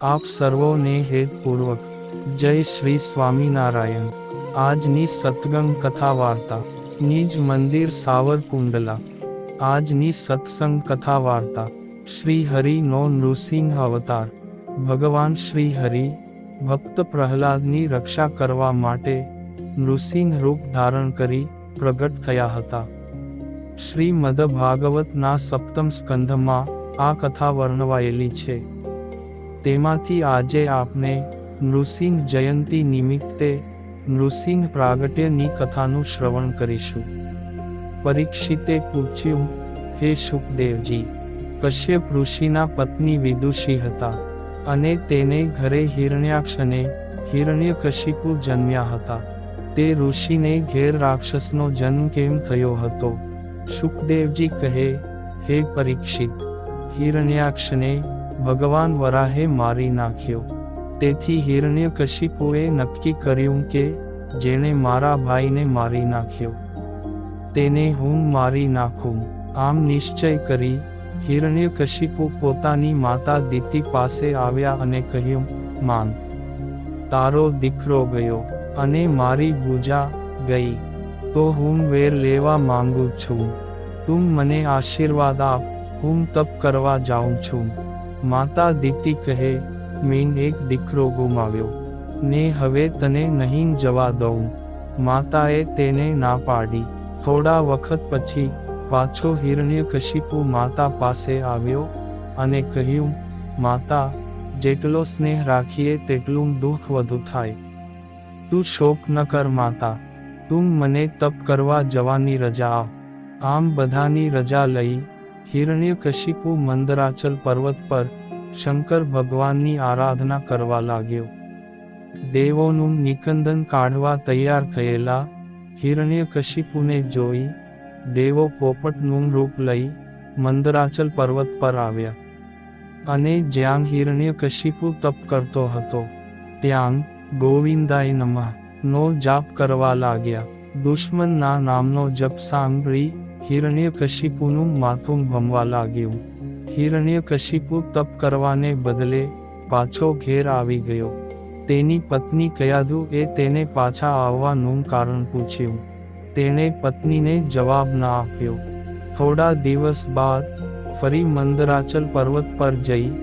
આપ સર્વોને હેતપૂર્વક જય શ્રી સ્વામિનારાયણ। આજની સત્સંગ કથા વાર્તા નિજ મંદિર સાવરકુંડલા। આજની સત્સંગ કથા વાર્તા શ્રી હરિનો નૃસિંહ અવતાર। ભગવાન શ્રી હરિ ભક્ત પ્રહલાદની રક્ષા કરવા માટે નૃસિંહ રૂપ ધારણ કરી પ્રગટ થયા હતા। શ્રીમદ ભાગવતના સપ્તમ સ્કંધમાં આ કથા વર્ણવાયેલી છે। તેમાંથી આજે આપણે નૃસિંહ જયંતી નિમિત્તે નૃસિંહ પ્રાગટ્યની કથાનું શ્રવણ કરીશું। પરીક્ષિતે પૂછ્યું, હે શુકદેવજી, કશ્યપ ઋષિના પત્ની વિદુષી હતા અને તેને ઘરે હિરણ્યાક્ષ અને હિરણ્યકશિપુ જન્મ્યા હતા। તે ઋષિને ઘેર રાક્ષસનો જન્મ કેમ થયો હતો? શુકદેવજી કહે, હે પરીક્ષિત, હિરણ્યાક્ષને ભગવાન વરાહે મારી નાખ્યો। તેથી હિરણ્યકશિપુએ નક્કી કર્યું કે જેણે મારા ભાઈને મારી નાખ્યો તેને હું મારી નાખું। આમ નિશ્ચય કરી હિરણ્યકશિપુ પોતાની માતા દિતિ પાસે આવ્યા અને કહ્યું, માન, તારો દીકરો ગયો અને મારી ભૂજા ગઈ, તો હું વેર લેવા માંગુ છું। તું મને આશીર્વાદ આપ, હું તપ કરવા જાઉં છું। માતા દિતિ કહે, મેં એક દીકરો ગુમાવ્યો ને હવે તને નહીં જવા દઉં। માતાએ તેને ના પાડી। થોડા વખત પછી પાછો હિરણ્યકશિપુ માતા પાસે આવ્યો અને કહ્યું, માતા, જેટલો સ્નેહ રાખીએ તેટલું દુઃખ વધુ થાય। તું શોક ન કર માતા, તું મને તપ કરવા જવાની રજા આપ। આમ બધાની રજા લઈ હિરણ્યકશિપુ મંદરાચલ પર્વત પર શંકર ભગવાનની આરાધના કરવા લાગ્યો। દેવોનું નિકંદન કાઢવા તૈયાર થયેલા હિરણ્યકશિપુને જોઈ દેવો પોપટનું રૂપ લઈ મંદરાચલ પર્વત પર આવ્યા અને જ્યાં હિરણ્યકશિપુ તપ કરતો હતો ત્યાં ગોવિંદાય નમઃ નો જાપ કરવા લાગ્યા। દુશ્મનના નામનો જપ સાંભળી હિરણ્યકશિપુનું માથું ભમવા લાગ્યું। હિરણ્યકશિપુ તપ કરવાને બદલે પાછો ઘેર આવી ગયો। તેની પત્ની કયાધુએ તેને પાછા આવવાનું કારણ પૂછ્યું। તેણે પત્નીને જવાબ ન આપ્યો। થોડા દિવસ બાદ ફરી મંદરાચલ પર્વત પર જઈ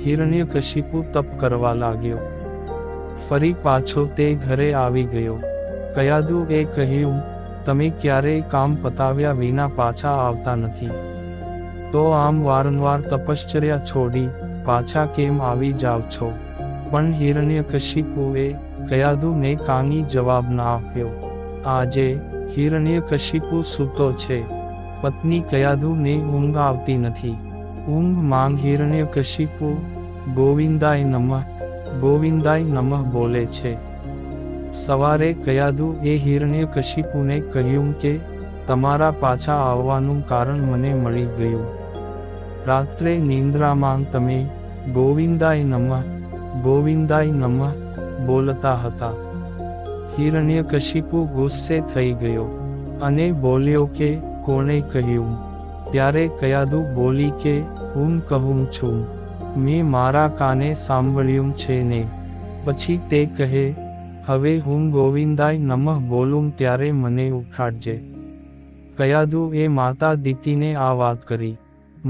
હિરણ્યકશિપુ તપ કરવા લાગ્યો। ફરી પાછો તે ઘરે આવી ગયો। કયાધુએ કહ્યું, તમે ક્યારેય કામ પતાવ્યા વિના પાછા આવતા નથી, તો આમ વારંવાર તપશ્ચર્યા છોડી પાછા કેમ આવી જાવ છો? પણ હિરણ્યકશિપુએ કયાધુને કાંઈ જવાબ ન આપ્યો। આજે હિરણ્યકશિપુ સૂતો છે। પત્ની કયાધુને ઊંઘ આવતી નથી। ઊંઘ માંગ હિરણ્યકશિપુ ગોવિંદાય નમઃ ગોવિંદાય નમઃ બોલે છે। સવારે કયાધુએ હિરણ્યકશિપુને કહ્યું કે તમારા પાછા આવવાનું કારણ મને મળી ગયું। રાત્રે નિંદ્રામાં તમે ગોવિંદાય નમઃ ગોવિંદાય નમઃ બોલતા હતા। હિરણ્યકશિપુ ગુસ્સે થઈ ગયો અને બોલ્યો કે કોણે કહ્યું? ત્યારે કયાધુ બોલી કે હું કહું છું, મેં મારા કાને સાંભળ્યું છે ને। પછી તે કહે, હવે હું ગોવિંદાય નમઃ બોલું ત્યારે મને ઉઠાડજે। કયાધુએ માતા દિતિને આ વાત કરી।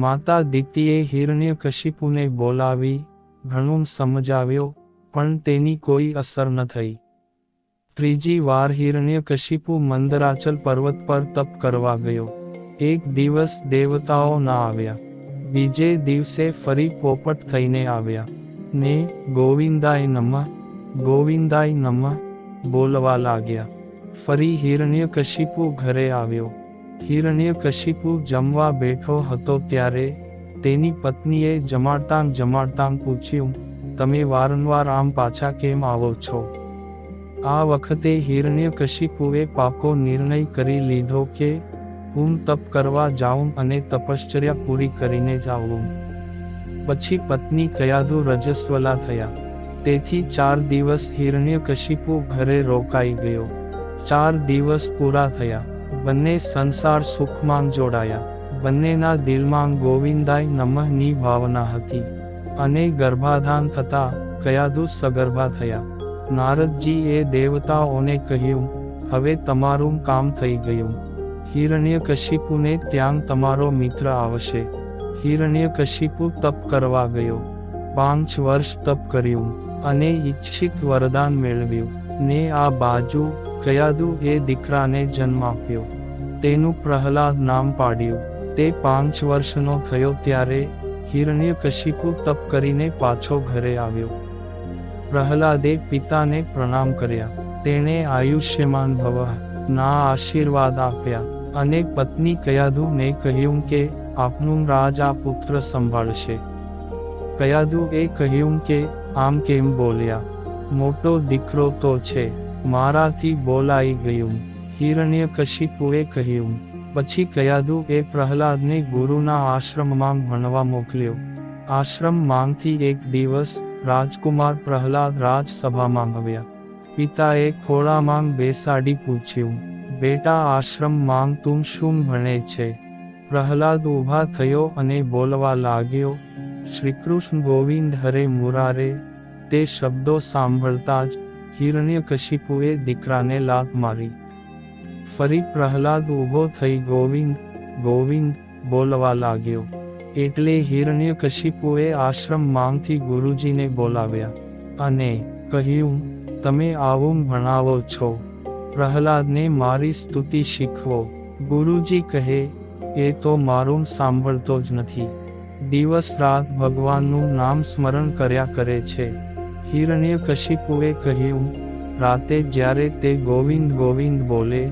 માતા દિતિએ હિરણ્યકશિપુને બોલાવી ઘણું સમજાવ્યો, પણ તેની કોઈ અસર ન થઈ। ત્રીજી વાર હિરણ્યકશિપુ મંદરાચલ પર્વત પર તપ કરવા ગયો। એક દિવસ દેવતાઓ ન આવ્યા। બીજે દિવસે ફરી પોપટ થઈને આવ્યા ને ગોવિંદાય નમઃ ગોવિંદાય નમઃ બોલવા લાગ્યા। ફરી હિરણ્યકશિપુ ઘરે આવ્યો। હિરણ્યકશિપુ જમવા બેઠો હતો ત્યારે તેની પત્નીએ જમાડતાં પૂછ્યું, તમે વારંવાર આમ પાછા કેમ આવો છો? આ વખતે હિરણ્યકશિપુએ પાકો નિર્ણય કરી લીધો કે હું તપ કરવા જાઉં અને તપશ્ચર્યા પૂરી કરીને જ આવું। પછી પત્ની કયાધુ રજસ્વલા થયા। તેથી 4 દિવસ હિરણ્યકશિપુ ઘરે રોકાઈ ગયો। 4 દિવસ પૂરા થયા। બંને સંસાર સુખમાં જોડાયા। બંનેના દિલમાં ગોવિંદાય નમઃની ભાવના હતી। અને ગર્ભાધાન થતા કયાદુ સગર્ભા થયા. નારદજીએ દેવતાઓને કહ્યું, હવે તમારું કામ થઈ ગયું. હિરણ્યકશિપુને ત્યાં તમારો મિત્ર આવશે. હિરણ્યકશિપુ તપ કરવા ગયો. 5 વર્ષ તપ કર્યું અને ઈચ્છિત વરદાન મેળવ્યું. ને આ બાજુ કયાદુ એ દીકરાને જન્મ આપ્યો. તેનું પ્રહલાદ નામ પાડ્યું. તે 5 વર્ષનો થયો ત્યારે હિરણ્યકશિપુ તપ કરીને પાછો ઘરે આવ્યો. પ્રહલાદે પિતાને પ્રણામ કર્યા. તેણે આયુષ્યમાન ભવ ના આશીર્વાદ આપ્યા અને પત્ની કયાદુને કહ્યું કે આપનું રાજ આ પુત્ર સંભાળશે. કયાદુએ કહ્યું કે આમ કેમ બોલ્યા? મોટો દીકરો તો છે, મારાથી બોલાઈ ગયું. હિરણ્યકશિપુએ કહ્યું. પછી કયાદુએ પ્રહલાદને ગુરુના આશ્રમમાં ભણવા મોકલ્યો. આશ્રમમાંથી એક દિવસ રાજકુમાર પ્રહલાદ રાજસભામાં આવ્યા. પિતાએ ખોળામાં બેસાડી પૂછ્યું, બેટા આશ્રમમાં તું શું ભણે છે? પ્રહલાદ ઊભા થયો અને બોલવા લાગ્યો, શ્રીકૃષ્ણ ગોવિંદ હરે મુરારે. તે શબ્દો સાંભળતા જ હિરણ્યકશિપુએ દીકરાને લાત મારી. ફરી પ્રહલાદ ઊભો થઈ ગોવિંદ ગોવિંદ બોલવા લાગ્યો. એટલે હિરણ્યકશિપુએ આશ્રમમાંથી ગુરુજીને બોલાવ્યા અને કહ્યું, તમે આવું ભણાવો છો, પ્રહલાદને મારી સ્તુતિ શીખવો. ગુરુજી કહે, એ તો મારું સાંભળતો જ નથી. દિવસ રાત ભગવાનનું નામ સ્મરણ કર્યા કરે છે. હિરણ્યકશિપુએ કહ્યું, રાતે જ્યારે તે ગોવિંદ ગોવિંદ બોલે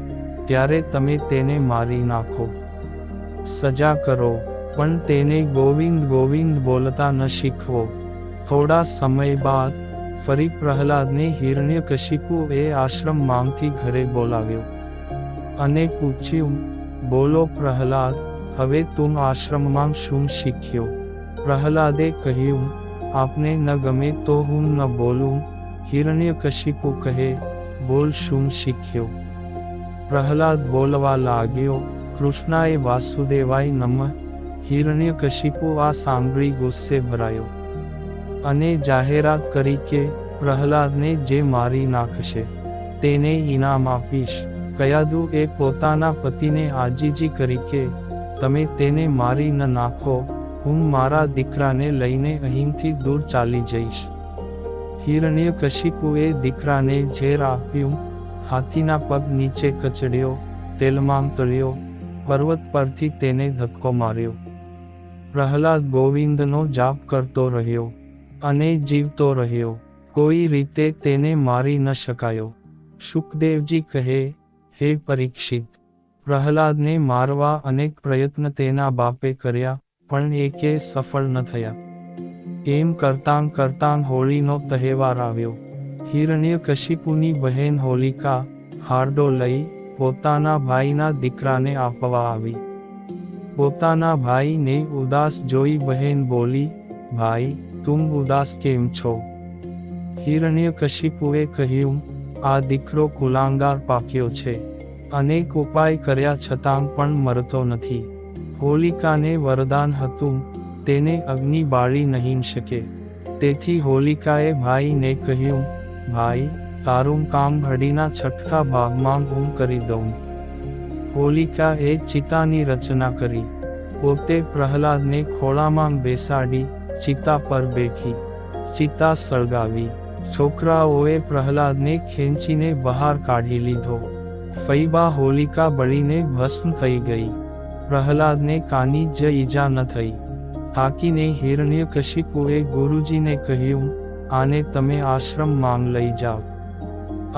ત્યારે તમે તેને મારી નાખો, સજા કરો, પણ તેને ગોવિંદ ગોવિંદ બોલતા ન શીખવો. થોડા સમય બાદ ફરી પ્રહલાદને હિરણ્યકશિપુએ આશ્રમમાંથી ઘરે બોલાવ્યો અને પૂછ્યું, બોલો પ્રહલાદ, હવે તું આશ્રમમાં શું શીખ્યો? પ્રહલાદે કહ્યું, આપને ન ગમે તો હું ન બોલું. હિરણ્યકશિપુ કહે, બોલ શું શીખ્યો? પ્રહલાદ બોલવા લાગ્યો, કૃષ્ણાય વાસુદેવાય નમઃ. હિરણ્યકશિપુ આ સાંભળી ગુસ્સે ભરાયો અને જાહેરાત કરી કે પ્રહલાદને જે મારી નાખશે તેને ઇનામ આપીશ. કયાદુએ પોતાના પતિને આજીજી કરી કે તમે તેને મારી ન નાખો, હું મારા દીકરાને લઈને અહીંથી દૂર ચાલી જઈશ. હિરણ્યકશિપુએ દીકરાને ઝેર આપ્યું, હાથીના પગ નીચે કચડ્યો, તેલમાં તળ્યો, પર્વત પરથી તેને ધક્કો માર્યો. પ્રહલાદ ગોવિંદનો જાપ કરતો રહ્યો અને જીવતો રહ્યો. કોઈ રીતે તેને મારી ન શકાયો. શુકદેવજી કહે, હે પરીક્ષિત, પ્રહલાદને મારવા અનેક પ્રયત્ન તેના બાપે કર્યા, પણ એકે સફળ ન થયા. એમ કરતાં કરતાં હોળીનો તહેવાર આવ્યો. હિરણ્યકશિપુની બહેન હોલિકા હારડો લઈ પોતાના ભાઈના દીકરાને આપવા આવી. પોતાના ભાઈને ઉદાસ જોઈ બહેન બોલી, ભાઈ, તું ઉદાસ કેમ છો? હિરણ્યકશિપુએ કહ્યું, આ દીકરો કુલાંગાર પાક્યો છે. અનેક ઉપાય કર્યા છતાં પણ મરતો નથી. હોલિકાને વરદાન હતું, તેને અગ્નિ બાળી નહીં શકે. તેથી હોલિકાએ ભાઈને કહ્યું, ભાઈ, તારું કામ ઘડીના છઠ્ઠા ભાગમાં હું કરી દઉં. હોલિકાએ ચિતાની રચના કરી. પોતે પ્રહલાદને ખોળામાં બેસાડી ચિતા પર બેઠી. ચિતા સળગાવી. છોકરાઓએ પ્રહલાદને ખેંચીને બહાર કાઢી લીધો. ફૈબા હોલિકા બળીને ભસ્મ થઈ ગઈ. પ્રહલાદને કાની જ ઈજા ન થઈ. થાકીને હિરણ્યકશિપુએ ગુરુજીને કહ્યું, આને તમે આશ્રમમાં લઈ જાઓ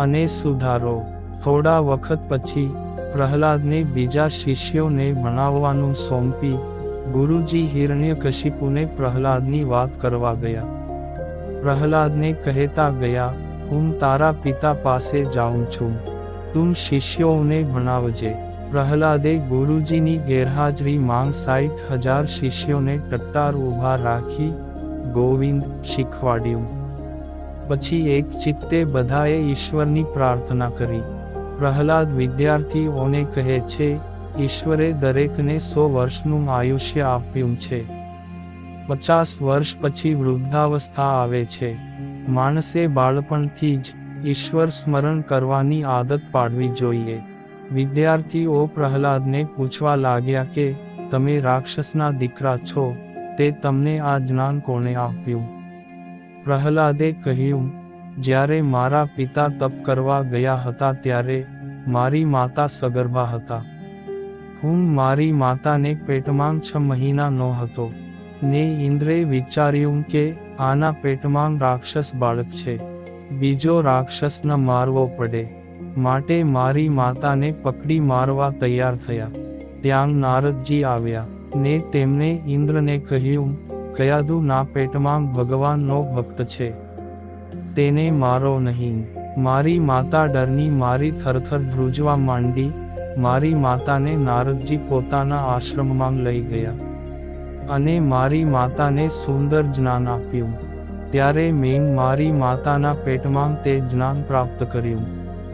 અને સુધારો. થોડા વખત પછી પ્રહલાદને બીજા શિષ્યોને ભણાવવાનું સોંપી ગુરુજી હિરણ્યકશિપુને પ્રહલાદની વાત કરવા ગયા. પ્રહલાદને કહેતા ગયા, હું તારા પિતા પાસે જાઉં છું, તું શિષ્યોને ભણાવજે. પ્રહલાદે ગુરુજીની ગેરહાજરીમાં 60,000 શિષ્યોને ટટ્ટાર ઊભા રાખી ગોવિંદ શીખવાડ્યું. પછી એક ચિત્તે બધાએ ઈશ્વરની પ્રાર્થના કરી. પ્રહલાદ વિદ્યાર્થીઓને કહે છે, ઈશ્વરે દરેકને 100 વર્ષનું આયુષ્ય આપ્યું છે. 50 વર્ષ પછી વૃદ્ધાવસ્થા આવે છે. માણસે બાળપણથી જ ઈશ્વર સ્મરણ કરવાની આદત પાડવી જોઈએ. વિદ્યાર્થીઓ પ્રહલાદને પૂછવા લાગ્યા કે તમે રાક્ષસના દીકરા છો, તે તમને આ જ્ઞાન કોણે આપ્યું? પ્રહલાદે કહ્યું, જ્યારે મારા પિતા તપ કરવા ગયા હતા ત્યારે મારી માતા સગર્ભા હતા. હું મારી માતાને પેટમાં 6 મહિનાનો હતો ને ઇન્દ્રે વિચાર્યું કે આના પેટમાં રાક્ષસ બાળક છે, બીજો રાક્ષસ ન મારવો પડે, માટે મારી માતાને પકડી મારવા તૈયાર થયા. ત્યાં નારદજી આવ્યા ને તેમણે ઇન્દ્રને કહ્યું, કયાદુના પેટમાં ભગવાનનો ભક્ત છે, તેને મારો નહીં. મારી માતા ડરની મારી થરથર ધ્રુજવા માંડી. મારી માતાને નારદજી પોતાના આશ્રમમાં લઈ ગયા અને મારી માતાને સુંદર જ્ઞાન આપ્યું. ત્યારે મેં મારી માતાના પેટમાં તે જ્ઞાન પ્રાપ્ત કર્યું.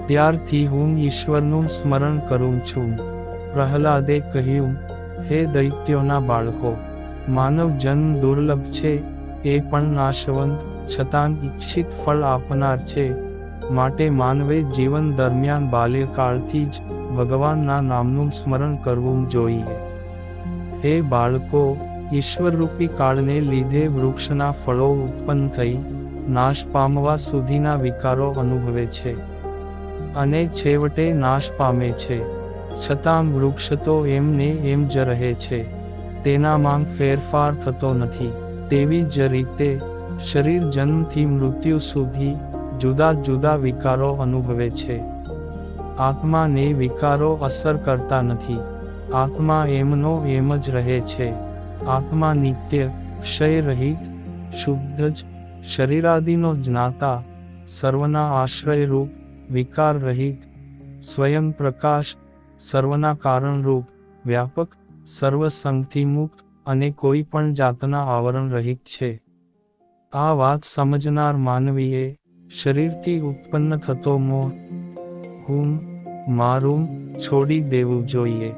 ત્યારથી હું ઈશ્વરનું સ્મરણ કરું છું. પ્રહલાદે કહ્યું, હે દૈત્યોના બાળકો, માનવ જન્મ દુર્લભ છે, એ પણ નાશવંત, છતાં ઈચ્છિત ફળ આપનાર છે. માટે માનવે જીવન દરમિયાન બાલ્યકાળથી જ ભગવાનના નામનું સ્મરણ કરવું જોઈએ. હે બાળકો, ઈશ્વરરૂપી કાળને લીધે વૃક્ષના ફળો ઉત્પન્ન થઈ નાશ પામવા સુધીના વિકારો અનુભવે છે અને છેવટે નાશ પામે છે. છતાં વૃક્ષ તો એમને એમ જ રહે છે, તેનામાં ફેરફાર થતો નથી. તેવી જ રીતે શરીર જન્મથી મૃત્યુ સુધી જુદા જુદા વિકારો અનુભવે છે. આત્માને વિકારો અસર કરતા નથી. આત્મા એમનો એમ જ રહે છે. આત્મા નિત્ય, ક્ષયરહિત, શુદ્ધ જ, શરીરાદિનો જ્ઞાતા, સર્વના આશ્રયરૂપ, વિકાર રહિત, સ્વયં પ્રકાશ, સર્વના કારણરૂપ, વ્યાપક, સર્વસંગથી મુક્ત અને કોઈ પણ જાતના આવરણ રહિત છે. આ વાત સમજનાર માનવીએ શરીરથી ઉત્પન્ન થતો મોહ, હું, મારું છોડી દેવું જોઈએ.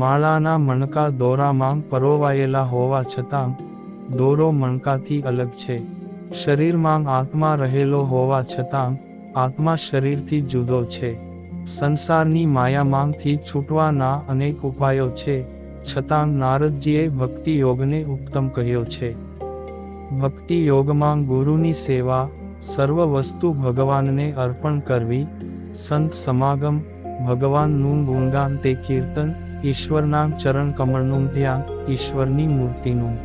માળાના મણકા દોરામાં પરોવાયેલા હોવા છતાં દોરો મણકાથી અલગ છે. શરીરમાં આત્મા રહેલો હોવા છતાં આત્મા શરીરથી જુદો છે. સંસારની માયામાંથી છૂટવાના અનેક ઉપાયો છે, છતાં નારદજીએ ભક્તિ યોગને ઉત્તમ કહ્યો છે. ભક્તિ યોગમાં ગુરુની સેવા, સર્વ વસ્તુ ભગવાનને અર્પણ કરવી, સંત સમાગમ, ભગવાનનું ગુણગાન તે કીર્તન, ઈશ્વરના ચરણ કમળનું ધ્યાન, ઈશ્વરની મૂર્તિનું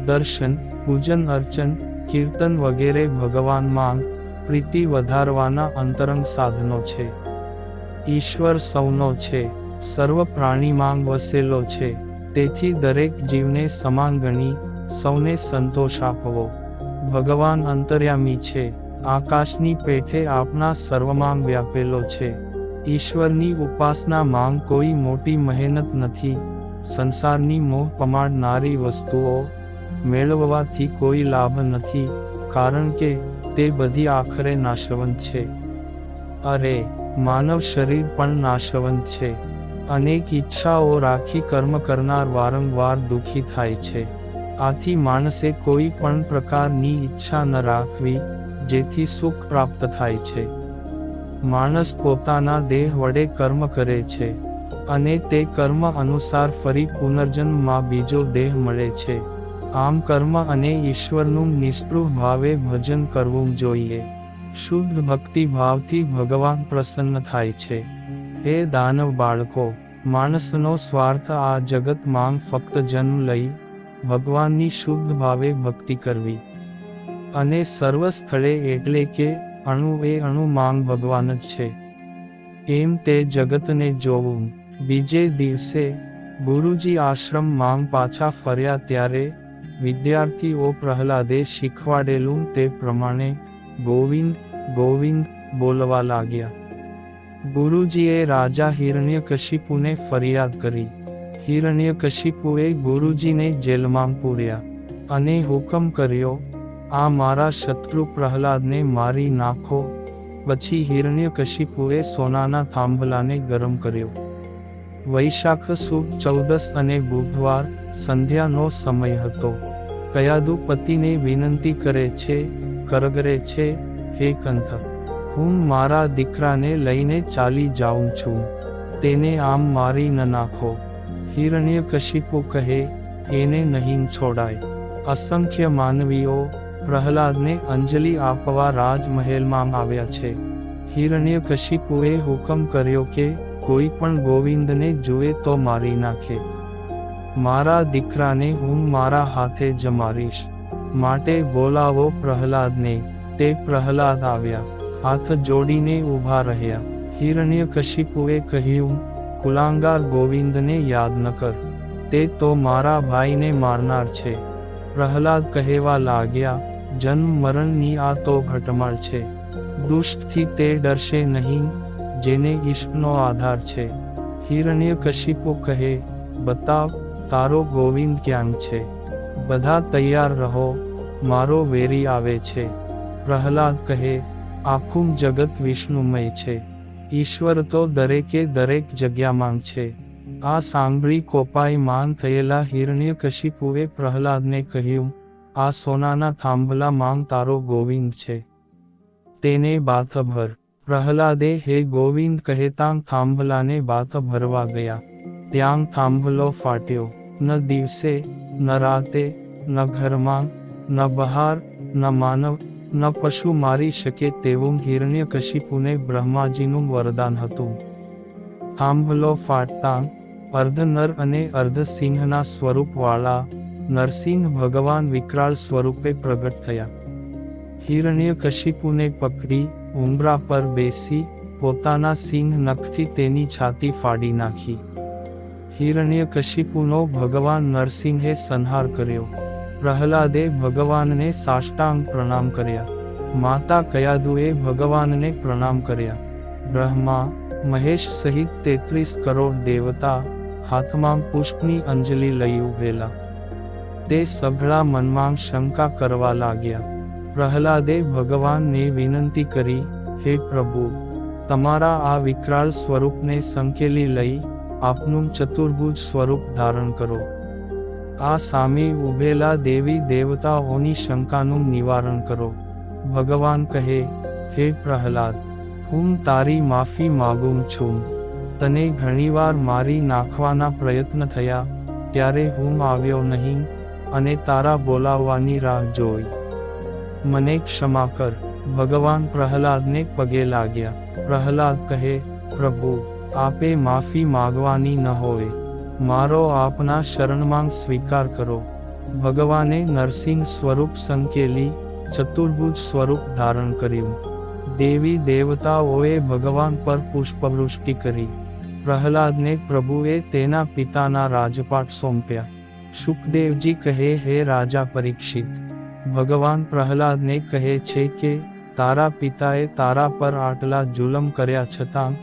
દર્શન, પૂજન અર્ચન, કીર્તન વગેરે ભગવાનમાં પ્રીતિ વધારવાના અંતરંગ સાધનો છે. ઈશ્વર સૌનો છે, સર્વ પ્રાણીમાં વસેલો છે, તેથી દરેક જીવને સમાન ગણી સૌને સંતોષ આપવો. ભગવાન અંતર્યામી છે, આકાશની પેઠે આપના સર્વમાં વ્યાપેલો છે. ઈશ્વરની ઉપાસના માંગ કોઈ મોટી મહેનત નથી. સંસારની મોહ પમાડનારી વસ્તુઓ મેળવવાથી કોઈ લાભ નથી, કારણ કે તે બધી આખરે નાશવંત છે. અરે, માનવ શરીર પણ નાશવંત છે. અનેક ઈચ્છાઓ રાખી કર્મ કરનાર વારંવાર દુઃખી થાય છે. આથી માણસે કોઈ પણ પ્રકારની ઈચ્છા ન રાખવી, જેથી સુખ પ્રાપ્ત થાય છે. માણસ પોતાના દેહ વડે કર્મ કરે છે અને તે કર્મ અનુસાર ફરી પુનર્જન્મમાં બીજો દેહ મળે છે. આમ કર્મ અને ઈશ્વરનું નિસ્પૃહ ભાવે ભજન કરવું જોઈએ. શુદ્ધ ભક્તિ ભાવથી ભગવાન પ્રસન્ન થાય છે. હે દાનવ બાળકો, માણસનો સ્વાર્થ આ જગતમાં ફક્ત જન્મ લઈ ભગવાનની શુદ્ધ ભાવે ભક્તિ કરવી અને સર્વ સ્થળે એટલે કે અણુ એ અણુ માંગ ભગવાન જ છે એમ તે જગતને જોવું. બીજે દિવસે ગુરુજી આશ્રમ માંગ પાછા ફર્યા ત્યારે વિદ્યાર્થીઓ પ્રહલાદે શીખવાડેલું તે પ્રમાણે ગોવિંદ ગોવિંદ બોલવા લાગ્યા. ગુરુજીએ રાજા હિરણ્યકશિપુને ફરિયાદ કરી. હિરણ્યકશિપુએ ગુરુજીને જેલમાં પૂર્યા અને હુકમ કર્યો, આ મારા શત્રુ પ્રહલાદને મારી નાખો. પછી હિરણ્યકશિપુએ સોનાના થાંભલાને ગરમ કર્યો વૈશાખ સુદ 14 અને બુધવાર સંધ્યાનો સમય હતો. કયાદુ પતિને વિનંતી કરે છે, કરગરે છે, હે કંથ, હું મારા દીકરાને લઈને ચાલી જાઉં છું, તેને આમ મારી ન નાખો. હિરણ્યકશિપુ કહે, એને નહીં છોડાય. અસંખ્ય માનવીઓ પ્રહલાદને અંજલિ આપવા રાજમહેલમાં આવ્યા છે. હિરણ્યકશિપુએ હુકમ કર્યો કે કોઈ પણ ગોવિંદને જુએ તો મારી નાખે. મારા દીકરાને હું મારા હાથે જ મારીશ, માટે બોલાવો પ્રહલાદને. તે પ્રહલાદ આવ્યા, હાથ જોડીને ઊભા રહ્યા. હિરણ્યકશિપુએ કહ્યું, કુલાંગાર ગોવિંદને યાદ ન કર, તે તો મારા ભાઈને મારનાર છે. પ્રહલાદ કહેવા લાગ્યા, જન્મ મરણની આ તો ઘટમાળ છે. દુષ્ટથી તે ડરશે નહીં, જેને ઈશ્વરનો આધાર છે. હિરણ્યકશિપુ કહે, બતાવ, તારો ગોવિંદ ક્યાં છે? બધા તૈયાર રહો, મારો વેરી આવે છે. પ્રહલાદ કહે, આખું જગત વિષ્ણુમય છે, ઈશ્વર તો દરેકે દરેક જગ્યામાં છે. આ સાંભળી કોપાયમાન થયેલા હિરણ્યકશિપુએ પ્રહલાદને કહ્યું, આ સોનાના થાંભલામાં તારો ગોવિંદ છે, તેને બાથ ભર. પ્રહલાદે હે ગોવિંદ કહેતાં થાંભલાને બાથ ભરવા ગયા. ત્યાં થાંભલો ફાટ્યો. ન દિવસે, ન રાતે, ન ઘરમાં, ન બહાર, ન માનવ, ન પશુ મારી શકે તેવું હિરણ્યકશિપુને બ્રહ્માજીનું વરદાન હતું. થાંભલો ફાટતાં અર્ધ નર અને અર્ધ સિંહના સ્વરૂપવાળા નરસિંહ ભગવાન વિકરાળ સ્વરૂપે પ્રગટ થયા. હિરણ્યકશિપુને પકડી ઉંબરા પર બેસી પોતાના સિંહ નખથી તેની છાતી ફાડી નાખી. હિરણ્યકશિપુનો ભગવાન નરસિંહે સંહાર કર્યો. પ્રહલાદે ભગવાનને સાષ્ટાંગ પ્રણામ કર્યા. માતા કયાદુએ ભગવાનને પ્રણામ કર્યા. બ્રહ્મા, મહેશ સહિત 33 કરોડ દેવતા હાથમાં પુષ્પની અંજલિ લઈ ઉભેલા. તે સઘળા મનમાં શંકા કરવા લાગ્યા. પ્રહલાદે ભગવાનને વિનંતી કરી, હે પ્રભુ, તમારા આ વિકરાળ સ્વરૂપને સંકેલી લઈ આપનું ચતુર્ભુજ સ્વરૂપ ધારણ કરો. આ સામે ઉભેલા દેવી દેવતાઓની શંકાનું નિવારણ કરો. ભગવાન કહે, હે પ્રહલાદ, હું તારી માફી માગું છું. તને ઘણીવાર મારી નાખવાના પ્રયત્ન થયા, ત્યારે હું આવ્યો નહીં અને તારા બોલાવવાની રાહ જોઈ. મને ક્ષમા કર. ભગવાન પ્રહલાદને પગે લાગ્યા. પ્રહલાદ કહે, પ્રભુ, આપે માફી માગવાની ન હોય, મારો આપના શરણમાં સ્વીકાર કરો. ભગવાને નરસિંહ સ્વરૂપ સંકેલી ચતુર્ભુજ સ્વરૂપ ધારણ કર્યું. દેવી દેવતાઓએ ભગવાન પર પુષ્પવૃષ્ટિ કરી. પ્રહલાદને પ્રભુએ તેના પિતાના રાજપાટ સોંપ્યા. શુકદેવજી કહે, હે રાજા પરીક્ષિત, ભગવાન પ્રહલાદને કહે છે કે તારા પિતાએ તારા પર આટલા જુલમ કર્યા છતાં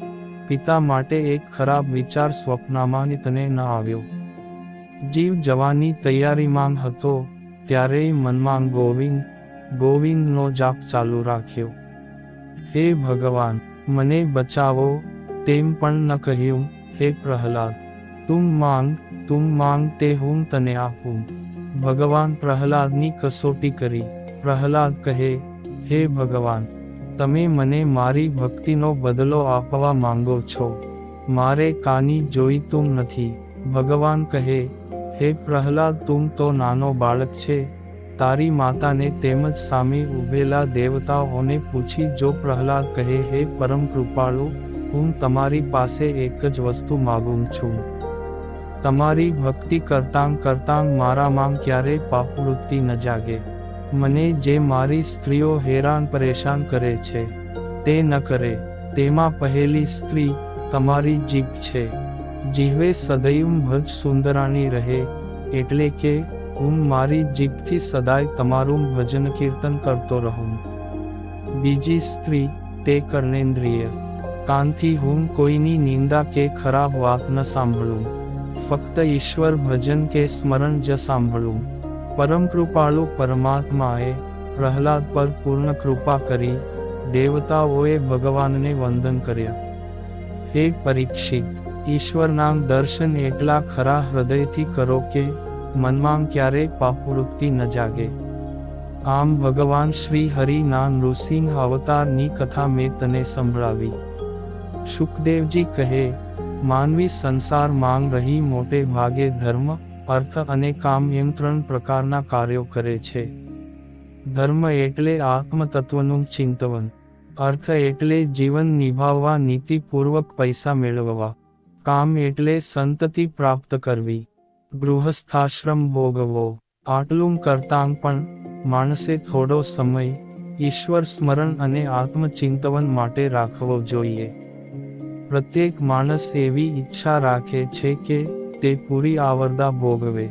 પિતા માટે એક ખરાબ વિચાર સ્વપ્નમાં તને ન આવ્યો. જીવ જવાની તૈયારીમાં હતો ત્યારે મનમાં ગોવિંદ ગોવિંદનો જાપ ચાલુ રાખ્યો. હે ભગવાન, મને બચાવો, તેમ પણ ન કહ્યું. હે પ્રહલાદ, તું માંગ તે હું તને આપું. ભગવાન પ્રહલાદની કસોટી કરી. પ્રહલાદ કહે, હે ભગવાન, તમે મને મારી ભક્તિનો બદલો આપવા માંગો છો, મારે કાની જોઈતું નથી. ભગવાન કહે, હે પ્રહલાદ, તું તો નાનો બાળક છે, તારી માતાને તેમજ સામે ઉભેલા દેવતાઓને પૂછી જો. પ્રહલાદ કહે, હે પરમ કૃપાળુ, હું તમારી પાસે એક જ વસ્તુ માગું છું. તમારી ભક્તિ કરતાં કરતાં મારામાં ક્યારે પાપવૃત્તિ ન જાગે. મને જે મારી સ્ત્રીઓ હેરાન પરેશાન કરે છે તે ન કરે. તેમાં પહેલી સ્ત્રી તમારી જીભ છે. જીહવે સદૈવ ભજ સુંદરાણી રહે, એટલે કે હું મારી જીભથી સદાય તમારું ભજન કીર્તન કરતો રહું. બીજી સ્ત્રી તે કર્ણેન્દ્રિય. કાનથી હું કોઈની નિંદા કે ખરાબ વાત ન સાંભળું, ફક્ત ઈશ્વર ભજન કે સ્મરણ જ સાંભળું. પરમ કૃપાળુ પરમાત્માએ પ્રહલાદ પર પૂર્ણ કૃપા કરી. દેવતાઓએ ભગવાનને વંદન કર્યા. હે પરીક્ષિત, ઈશ્વરના દર્શન એટલા ખરા હૃદયથી કરો કે મનમાં ક્યારેય પાપવૃત્તિ ન જાગે. આમ ભગવાન શ્રી હરિના નૃસિંહ અવતારની કથા મેં તને સંભળાવી. શુકદેવજી કહે, માનવી સંસાર માંગ રહી મોટે ભાગે ધર્મ, અર્થ અને કામ એમ 3 પ્રકારના કાર્યો કરે છે. ધર્મ એટલે આત્મતત્વનું ચિંતવન. અર્થ એટલે જીવન નિભાવવા નીતિપૂર્વક પૈસા મેળવવા. કામ એટલે સંતતિ પ્રાપ્ત કરવી, ગૃહસ્થાશ્રમ ભોગવવો. આટલું કરતાં પણ માણસે થોડો સમય ઈશ્વર સ્મરણ અને આત્મચિંતવન માટે રાખવો જોઈએ. પ્રત્યેક માણસ એવી ઈચ્છા રાખે છે કે તે પૂરી આવરદા ભોગવે,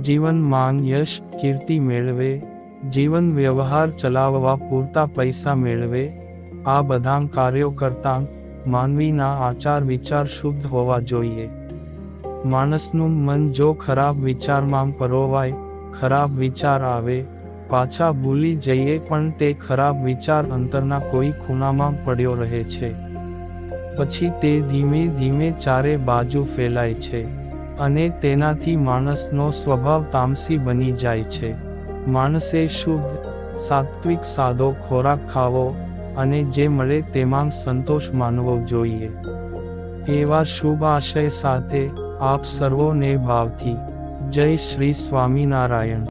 જીવનમાં યશ કીર્તિ મેળવે, જીવન વ્યવહાર ચલાવવા પૂરતા પૈસા મેળવે. આ બધા કાર્યો કરતાં માનવીના આચાર વિચાર શુદ્ધ હોવા જોઈએ. માણસનું મન જો ખરાબ વિચારમાં પરોવાય, ખરાબ વિચાર આવે, પાછા ભૂલી જઈએ પણ તે ખરાબ વિચાર અંતરના કોઈ ખૂણામાં પડ્યો રહે છે. પછી તે ધીમે ધીમે ચારે બાજુ ફેલાય છે અને તેનાથી માણસનો સ્વભાવ તામસી બની જાય છે. માણસે શુદ્ધ, સાત્વિક સાદો ખોરાક ખાવો અને જે મળે તેમાં સંતોષ માનવો જોઈએ. એવા શુભ આશય સાથે આપ સર્વોને ભાવથી જય શ્રી સ્વામિનારાયણ.